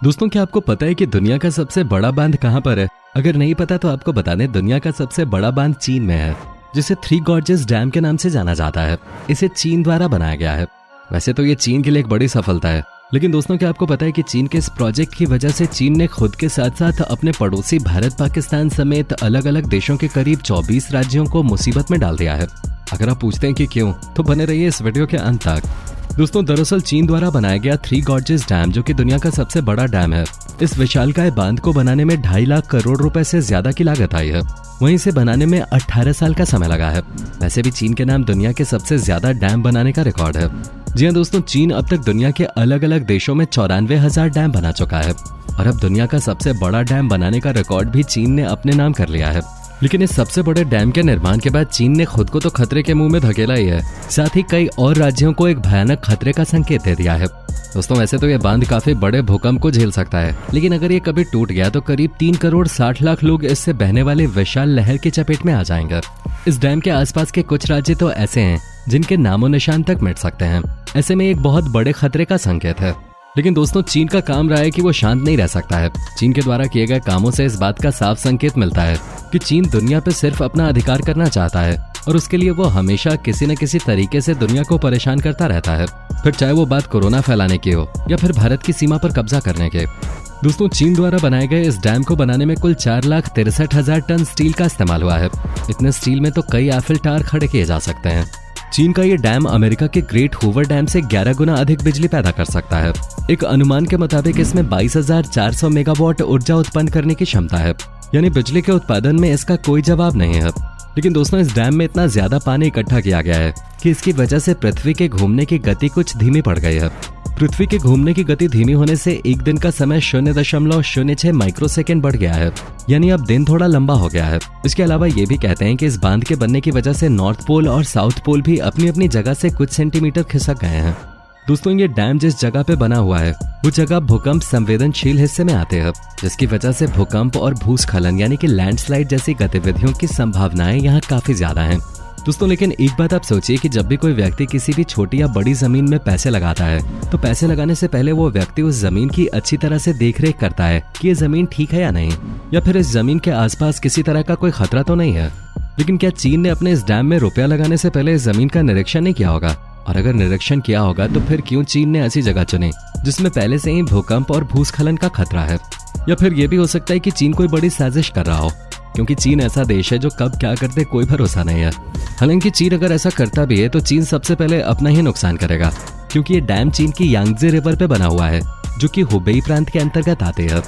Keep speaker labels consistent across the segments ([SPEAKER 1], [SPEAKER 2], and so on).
[SPEAKER 1] दोस्तों, क्या आपको पता है कि दुनिया का सबसे बड़ा बांध कहाँ पर है? अगर नहीं पता तो आपको बता दें, दुनिया का सबसे बड़ा बांध चीन में है, जिसे थ्री गॉर्जेस डैम के नाम से जाना जाता है। इसे चीन द्वारा बनाया गया है। वैसे तो ये चीन के लिए एक बड़ी सफलता है, लेकिन दोस्तों, क्या आपको पता है कि चीन के इस प्रोजेक्ट की वजह से चीन ने खुद के साथ साथ अपने पड़ोसी भारत, पाकिस्तान समेत अलग अलग देशों के करीब 24 राज्यों को मुसीबत में डाल दिया है। अगर आप पूछते हैं कि क्यों, तो बने रहिए इस वीडियो के अंत तक। दोस्तों, दरअसल चीन द्वारा बनाया गया थ्री गॉर्जेस डैम, जो कि दुनिया का सबसे बड़ा डैम है, इस विशालकाय बांध को बनाने में 2.5 लाख करोड़ रुपए से ज्यादा की लागत आई है। वहीं इसे बनाने में 18 साल का समय लगा है। वैसे भी चीन के नाम दुनिया के सबसे ज्यादा डैम बनाने का रिकॉर्ड है। जी हाँ दोस्तों, चीन अब तक दुनिया के अलग अलग देशों में 94,000 डैम बना चुका है और अब दुनिया का सबसे बड़ा डैम बनाने का रिकॉर्ड भी चीन ने अपने नाम कर लिया है। लेकिन इस सबसे बड़े डैम के निर्माण के बाद चीन ने खुद को तो खतरे के मुंह में धकेला ही है, साथ ही कई और राज्यों को एक भयानक खतरे का संकेत दे दिया है। दोस्तों, वैसे तो ये बांध काफी बड़े भूकंप को झेल सकता है, लेकिन अगर ये कभी टूट गया तो करीब 3 करोड़ 60 लाख लोग इससे बहने वाली विशाल लहर की चपेट में आ जाएंगे। इस डैम के आसपास के कुछ राज्य तो ऐसे हैं जिनके नामो निशान तक मिट सकते हैं। ऐसे में एक बहुत बड़े खतरे का संकेत है। लेकिन दोस्तों, चीन का काम रहा है कि वो शांत नहीं रह सकता है। चीन के द्वारा किए गए कामों से इस बात का साफ संकेत मिलता है कि चीन दुनिया पे सिर्फ अपना अधिकार करना चाहता है और उसके लिए वो हमेशा किसी न किसी तरीके से दुनिया को परेशान करता रहता है, फिर चाहे वो बात कोरोना फैलाने की हो या फिर भारत की सीमा पर कब्जा करने के। दोस्तों, चीन द्वारा बनाए गए इस डैम को बनाने में कुल 4,63,000 टन स्टील का इस्तेमाल हुआ है। इतने स्टील में तो कई एफिल टावर खड़े किए जा सकते हैं। चीन का ये डैम अमेरिका के ग्रेट हूवर डैम से 11 गुना अधिक बिजली पैदा कर सकता है। एक अनुमान के मुताबिक इसमें 22,400 मेगावाट ऊर्जा उत्पन्न करने की क्षमता है, यानी बिजली के उत्पादन में इसका कोई जवाब नहीं है। लेकिन दोस्तों, इस डैम में इतना ज्यादा पानी इकट्ठा किया गया है कि इसकी वजह से पृथ्वी के घूमने की गति कुछ धीमी पड़ गई है। पृथ्वी के घूमने की गति धीमी होने से एक दिन का समय 0.06 माइक्रोसेकंड बढ़ गया है, यानी अब दिन थोड़ा लंबा हो गया है। इसके अलावा ये भी कहते हैं कि इस बांध के बनने की वजह से नॉर्थ पोल और साउथ पोल भी अपनी अपनी जगह से कुछ सेंटीमीटर खिसक गए हैं। दोस्तों, ये डैम जिस जगह पे बना हुआ है वो जगह भूकंप संवेदनशील हिस्से में आते हैं, जिसकी वजह से भूकंप और भूस्खलन यानी कि लैंडस्लाइड जैसी गतिविधियों की संभावनाएं यहाँ काफी ज्यादा हैं। दोस्तों, लेकिन एक बात आप सोचिए कि जब भी कोई व्यक्ति किसी भी छोटी या बड़ी जमीन में पैसे लगाता है तो पैसे लगाने से पहले वो व्यक्ति उस जमीन की अच्छी तरह से देखरेख करता है कि ये जमीन ठीक है या नहीं, या फिर इस जमीन के आसपास किसी तरह का कोई खतरा तो नहीं है। लेकिन क्या चीन ने अपने इस डैम में रुपया लगाने से पहले इस जमीन का निरीक्षण नहीं किया होगा? और अगर निरीक्षण किया होगा तो फिर क्यों चीन ने ऐसी जगह चुनी जिसमें पहले से ही भूकंप और भूस्खलन का खतरा है? या फिर ये भी हो सकता है कि चीन कोई बड़ी साजिश कर रहा हो, क्योंकि चीन ऐसा देश है जो कब क्या कर दे कोई भरोसा नहीं है। हालांकि चीन अगर ऐसा करता भी है तो चीन सबसे पहले अपना ही नुकसान करेगा, क्योंकि ये डैम चीन की यांगजे रिवर पे बना हुआ है, जो कि हुबेई प्रांत के अंतर्गत आते हैं।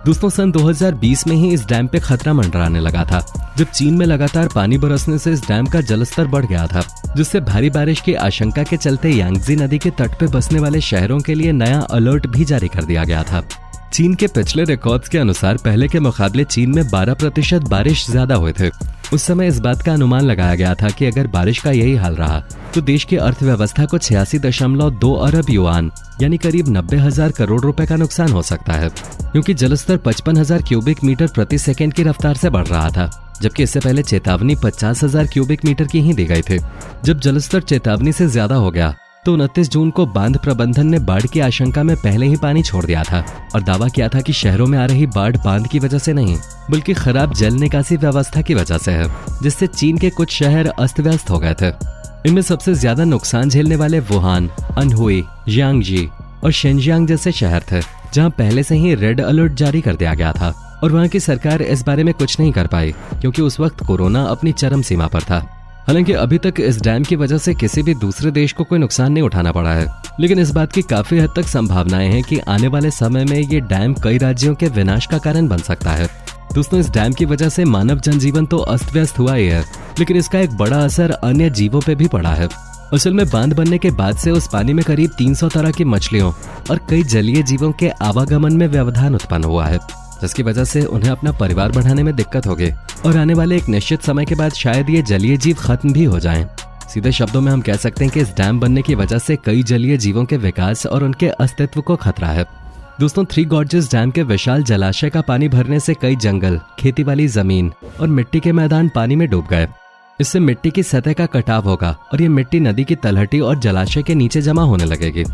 [SPEAKER 1] दोस्तों, सन 2020 में ही इस डैम पे खतरा मंडराने लगा था, जब चीन में लगातार पानी बरसने से इस डैम का जलस्तर बढ़ गया था, जिससे भारी बारिश की आशंका के चलते यांगजी नदी के तट पे बसने वाले शहरों के लिए नया अलर्ट भी जारी कर दिया गया था। चीन के पिछले रिकॉर्ड्स के अनुसार पहले के मुकाबले चीन में 12% बारिश ज्यादा हुए थे। उस समय इस बात का अनुमान लगाया गया था कि अगर बारिश का यही हाल रहा तो देश की अर्थव्यवस्था को 86.2 अरब युआन यानी करीब 90,000 करोड़ रुपए का नुकसान हो सकता है, क्योंकि जलस्तर 55,000 क्यूबिक मीटर प्रति सेकेंड की रफ्तार से बढ़ रहा था, जबकि इससे पहले चेतावनी 50,000 क्यूबिक मीटर की ही दी गई थी। जब जलस्तर चेतावनी से ज्यादा हो गया तो 29 जून को बांध प्रबंधन ने बाढ़ की आशंका में पहले ही पानी छोड़ दिया था और दावा किया था कि शहरों में आ रही बाढ़ बांध की वजह से नहीं, बल्कि खराब जल निकासी व्यवस्था की वजह से है, जिससे चीन के कुछ शहर अस्त व्यस्त हो गए थे। इनमें सबसे ज्यादा नुकसान झेलने वाले वुहान, अनहुई, जियांगजी और शेनजियांग जैसे शहर थे, जहां पहले से ही रेड अलर्ट जारी कर दिया गया था और वहां की सरकार इस बारे में कुछ नहीं कर पाई, क्योंकि उस वक्त कोरोना अपनी चरम सीमा पर था। हालांकि अभी तक इस डैम की वजह से किसी भी दूसरे देश को कोई नुकसान नहीं उठाना पड़ा है, लेकिन इस बात की काफी हद तक संभावनाएं हैं कि आने वाले समय में ये डैम कई राज्यों के विनाश का कारण बन सकता है। दोस्तों, इस डैम की वजह से मानव जनजीवन तो अस्त व्यस्त हुआ ही है, लेकिन इसका एक बड़ा असर अन्य जीवों पे भी पड़ा है। असल में बांध बनने के बाद से उस पानी में करीब 300 तरह की मछलियों और कई जलीय जीवों के आवागमन में व्यवधान उत्पन्न हुआ है, जिसकी वजह से उन्हें अपना परिवार बढ़ाने में दिक्कत होगी और आने वाले एक निश्चित समय के बाद शायद ये जलीय जीव खत्म भी हो जाएं। सीधे शब्दों में हम कह सकते हैं कि इस डैम बनने की वजह से कई जलीय जीवों के विकास और उनके अस्तित्व को खतरा है। दोस्तों, थ्री गॉर्जेस डैम के विशाल जलाशय का पानी भरने से कई जंगल, खेती वाली जमीन और मिट्टी के मैदान पानी में डूब गए। इससे मिट्टी की सतह का कटाव होगा और ये मिट्टी नदी की तलहटी और जलाशय के नीचे जमा होने लगेगी।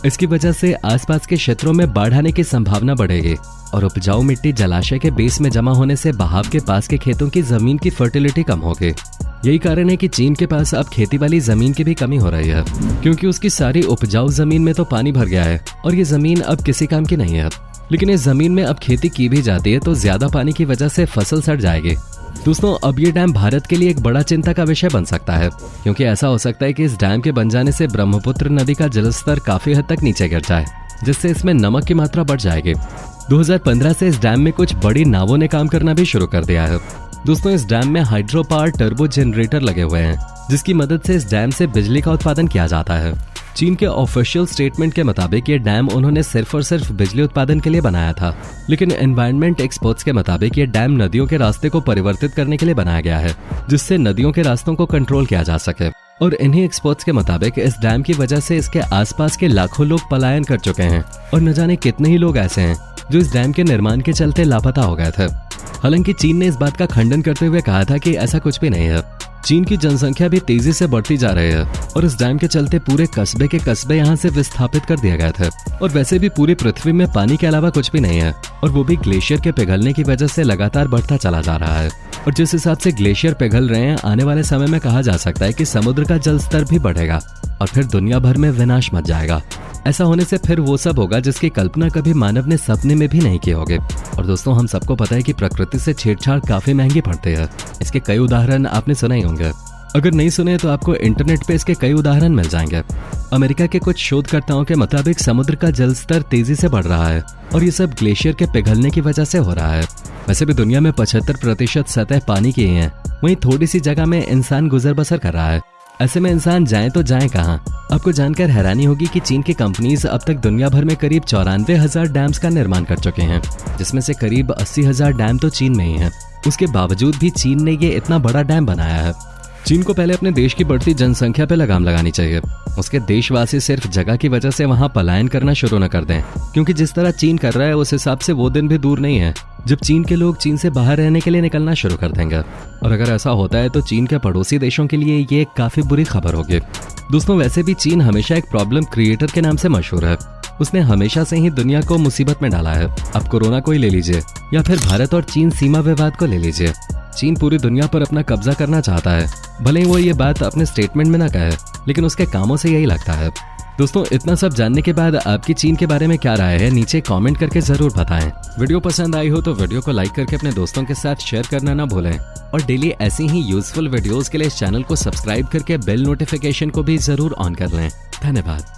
[SPEAKER 1] इसकी वजह से आसपास के क्षेत्रों में बाढ़ आने की संभावना बढ़ेगी और उपजाऊ मिट्टी जलाशय के बेस में जमा होने से बहाव के पास के खेतों की जमीन की फर्टिलिटी कम होगी। यही कारण है कि चीन के पास अब खेती वाली जमीन की भी कमी हो रही है, क्योंकि उसकी सारी उपजाऊ जमीन में तो पानी भर गया है और ये जमीन अब किसी काम की नहीं है। लेकिन इस जमीन में अब खेती की भी जाती है तो ज्यादा पानी की वजह से फसल सड़ जाएगी। दोस्तों, अब ये डैम भारत के लिए एक बड़ा चिंता का विषय बन सकता है, क्योंकि ऐसा हो सकता है कि इस डैम के बन जाने से ब्रह्मपुत्र नदी का जलस्तर काफी हद तक नीचे गिर जाए, जिससे इसमें नमक की मात्रा बढ़ जाएगी। 2015 से इस डैम में कुछ बड़ी नावों ने काम करना भी शुरू कर दिया है। दोस्तों, इस डैम में हाइड्रो पावर टर्बो जनरेटर लगे हुए हैं, जिसकी मदद से इस डैम से बिजली का उत्पादन किया जाता है। चीन के ऑफिशियल स्टेटमेंट के मुताबिक ये डैम उन्होंने सिर्फ और सिर्फ बिजली उत्पादन के लिए बनाया था, लेकिन एनवायरनमेंट एक्सपर्ट्स के मुताबिक ये डैम नदियों के रास्ते को परिवर्तित करने के लिए बनाया गया है, जिससे नदियों के रास्तों को कंट्रोल किया जा सके। और इन्हीं एक्सपर्ट्स के मुताबिक इस डैम की वजह से इसके आसपास के लाखों लोग पलायन कर चुके हैं और न जाने कितने ही लोग ऐसे हैं जो इस डैम के निर्माण के चलते लापता हो गए थे। हालांकि चीन ने इस बात का खंडन करते हुए कहा था कि ऐसा कुछ भी नहीं है। चीन की जनसंख्या भी तेजी से बढ़ती जा रही है और इस डैम के चलते पूरे कस्बे के कस्बे यहाँ से विस्थापित कर दिए गए थे। और वैसे भी पूरी पृथ्वी में पानी के अलावा कुछ भी नहीं है और वो भी ग्लेशियर के पिघलने की वजह से लगातार बढ़ता चला जा रहा है। और जिस हिसाब से ग्लेशियर पिघल रहे हैं, आने वाले समय में कहा जा सकता है कि समुद्र का जल स्तर भी बढ़ेगा और फिर दुनिया भर में विनाश मच जाएगा। ऐसा होने से फिर वो सब होगा जिसकी कल्पना कभी मानव ने सपने में भी नहीं की होगी। और दोस्तों, हम सबको पता है कि प्रकृति से छेड़छाड़ काफी महंगी पड़ती है। इसके कई उदाहरण आपने सुने ही होंगे। अगर नहीं सुने तो आपको इंटरनेट पे इसके कई उदाहरण मिल जाएंगे। अमेरिका के कुछ शोधकर्ताओं के मुताबिक समुद्र का जल स्तर तेजी से बढ़ रहा है और ये सब ग्लेशियर के पिघलने की वजह से हो रहा है। वैसे भी दुनिया में 75% सतह पानी की है, वहीं थोड़ी सी जगह में इंसान गुजर बसर कर रहा है। ऐसे में इंसान जाए तो जाए कहाँ? आपको जानकर हैरानी होगी कि चीन की कंपनीज अब तक दुनिया भर में करीब 94,000 डैम्स का निर्माण कर चुके हैं, जिसमें से करीब 80,000 डैम तो चीन में ही है। उसके बावजूद भी चीन ने ये इतना बड़ा डैम बनाया है। चीन को पहले अपने देश की बढ़ती जनसंख्या पे लगाम लगानी चाहिए। उसके देशवासी सिर्फ जगह की वजह से वहां पलायन करना शुरू न कर दें, क्योंकि जिस तरह चीन कर रहा है उस हिसाब से वो दिन भी दूर नहीं है जब चीन के लोग चीन से बाहर रहने के लिए निकलना शुरू कर देंगे। और अगर ऐसा होता है तो चीन के पड़ोसी देशों के लिए ये काफी बुरी खबर होगी। दोस्तों, वैसे भी चीन हमेशा एक प्रॉब्लम क्रिएटर के नाम से मशहूर है। उसने हमेशा से ही दुनिया को मुसीबत में डाला है। अब कोरोना को ही ले लीजिए या फिर भारत और चीन सीमा विवाद को ले लीजिए। चीन पूरी दुनिया पर अपना कब्जा करना चाहता है। भले ही वो ये बात अपने स्टेटमेंट में ना कहे, लेकिन उसके कामों से यही लगता है। दोस्तों, इतना सब जानने के बाद आपकी चीन के बारे में क्या राय है, नीचे कमेंट करके जरूर बताएं। वीडियो पसंद आई हो तो वीडियो को लाइक करके अपने दोस्तों के साथ शेयर करना ना भूलें और डेली ऐसी ही यूजफुल वीडियोस के लिए इस चैनल को सब्सक्राइब करके बेल नोटिफिकेशन को भी जरूर ऑन कर लें। धन्यवाद।